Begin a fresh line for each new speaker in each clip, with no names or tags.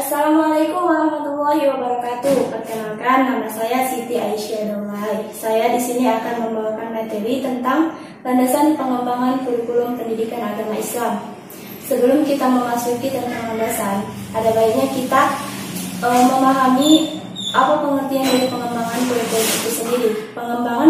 Assalamualaikum warahmatullahi wabarakatuh. Perkenalkan, nama saya Siti Aisyah Daulay. Saya di sini akan membawakan materi tentang landasan pengembangan kurikulum pendidikan agama Islam. Sebelum kita memasuki tentang landasan, ada baiknya kita memahami apa pengertian dari pengembangan kurikulum itu sendiri. Pengembangan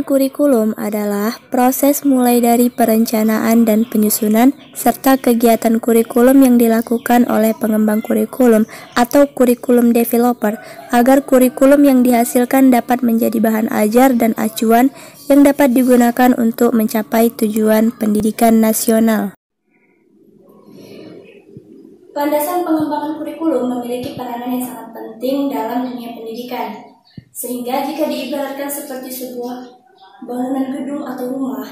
kurikulum adalah proses mulai dari perencanaan dan penyusunan serta kegiatan kurikulum yang dilakukan oleh pengembang kurikulum atau kurikulum developer agar kurikulum yang dihasilkan dapat menjadi bahan ajar dan acuan yang dapat digunakan untuk mencapai tujuan pendidikan nasional. Landasan pengembangan kurikulum memiliki peranan yang sangat penting dalam dunia pendidikan. Sehingga jika diibaratkan seperti sebuah bangunan gedung atau rumah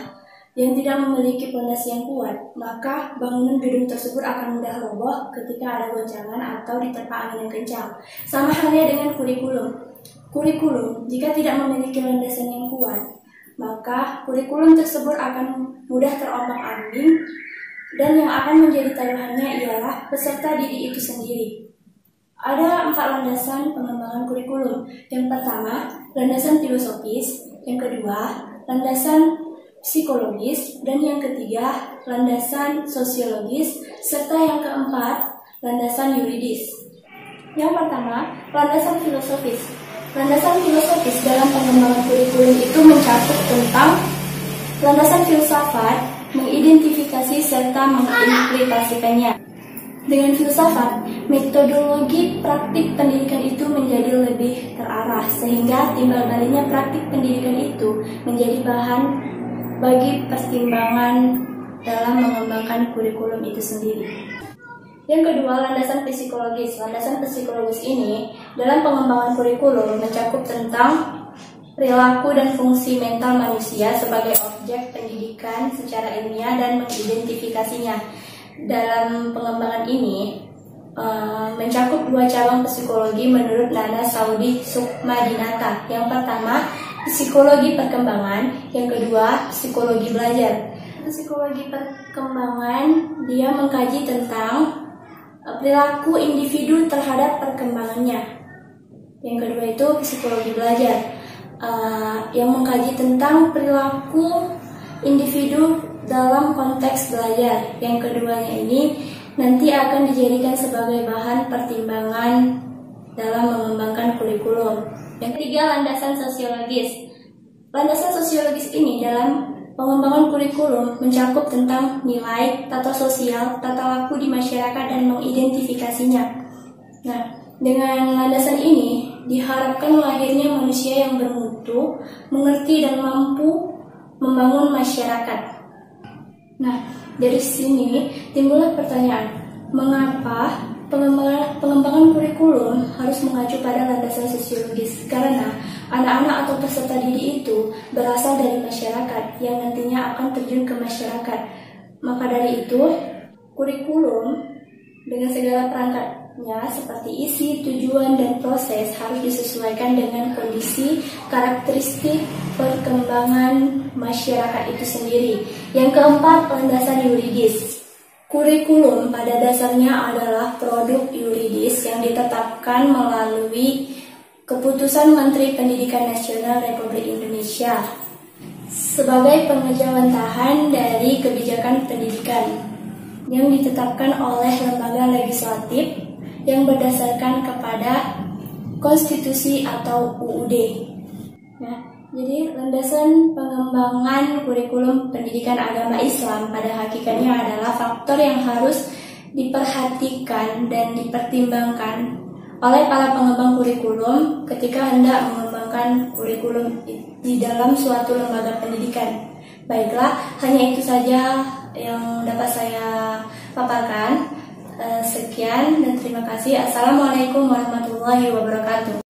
yang tidak memiliki pondasi yang kuat, maka bangunan gedung tersebut akan mudah roboh ketika ada goncangan atau diterpa angin yang kencang. Sama halnya dengan kurikulum. Kurikulum jika tidak memiliki landasan yang kuat, maka kurikulum tersebut akan mudah terombang-ambing dan yang akan menjadi taruhannya ialah peserta didik itu sendiri. Ada 4 landasan pengembangan kurikulum. Yang pertama, landasan filosofis. Yang kedua, landasan psikologis. Dan yang ketiga, landasan sosiologis. Serta yang keempat, landasan yuridis. Yang pertama, landasan filosofis. Landasan filosofis dalam pengembangan kurikulum itu mencakup tentang landasan filsafat, mengidentifikasi serta mengimplementasikannya. Dengan filsafat, metodologi praktik pendidikan itu menjadi lebih terarah, sehingga timbal baliknya praktik pendidikan itu menjadi bahan bagi pertimbangan dalam mengembangkan kurikulum itu sendiri. Yang kedua, landasan psikologis. Landasan psikologis ini dalam pengembangan kurikulum mencakup tentang perilaku dan fungsi mental manusia sebagai objek pendidikan secara ilmiah dan mengidentifikasinya. Dalam pengembangan ini mencakup 2 cabang psikologi menurut Nana Saudi Sukmadinata. Yang pertama, psikologi perkembangan. Yang kedua, psikologi belajar. Psikologi perkembangan dia mengkaji tentang perilaku individu terhadap perkembangannya. Yang kedua itu psikologi belajar, yang mengkaji tentang perilaku individu dalam konteks belajar. Yang keduanya ini nanti akan dijadikan sebagai bahan pertimbangan dalam mengembangkan kurikulum. Yang ketiga, landasan sosiologis. Landasan sosiologis ini dalam pengembangan kurikulum mencakup tentang nilai, tata sosial, tata laku di masyarakat dan mengidentifikasinya. Nah, dengan landasan ini diharapkan lahirnya manusia yang bermutu, mengerti dan mampu membangun masyarakat. Nah, dari sini timbullah pertanyaan, mengapa pengembangan kurikulum harus mengacu pada landasan sosiologis? Karena anak-anak atau peserta didik itu berasal dari masyarakat yang nantinya akan terjun ke masyarakat. Maka dari itu, kurikulum dengan segala perangkatnya seperti isi, tujuan, dan proses harus disesuaikan dengan kondisi, karakteristik, perkembangan masyarakat itu sendiri. Yang keempat, landasan yuridis. Kurikulum pada dasarnya adalah produk yuridis yang ditetapkan melalui Keputusan Menteri Pendidikan Nasional Republik Indonesia sebagai pengejawantahan dari kebijakan pendidikan yang ditetapkan oleh lembaga legislatif yang berdasarkan kepada konstitusi atau UUD. Nah, jadi landasan pengembangan kurikulum pendidikan agama Islam pada hakikatnya adalah faktor yang harus diperhatikan dan dipertimbangkan oleh para pengembang kurikulum ketika hendak mengembangkan kurikulum di dalam suatu lembaga pendidikan. Baiklah, hanya itu saja yang dapat saya paparkan. Sekian dan terima kasih. Assalamualaikum warahmatullahi wabarakatuh.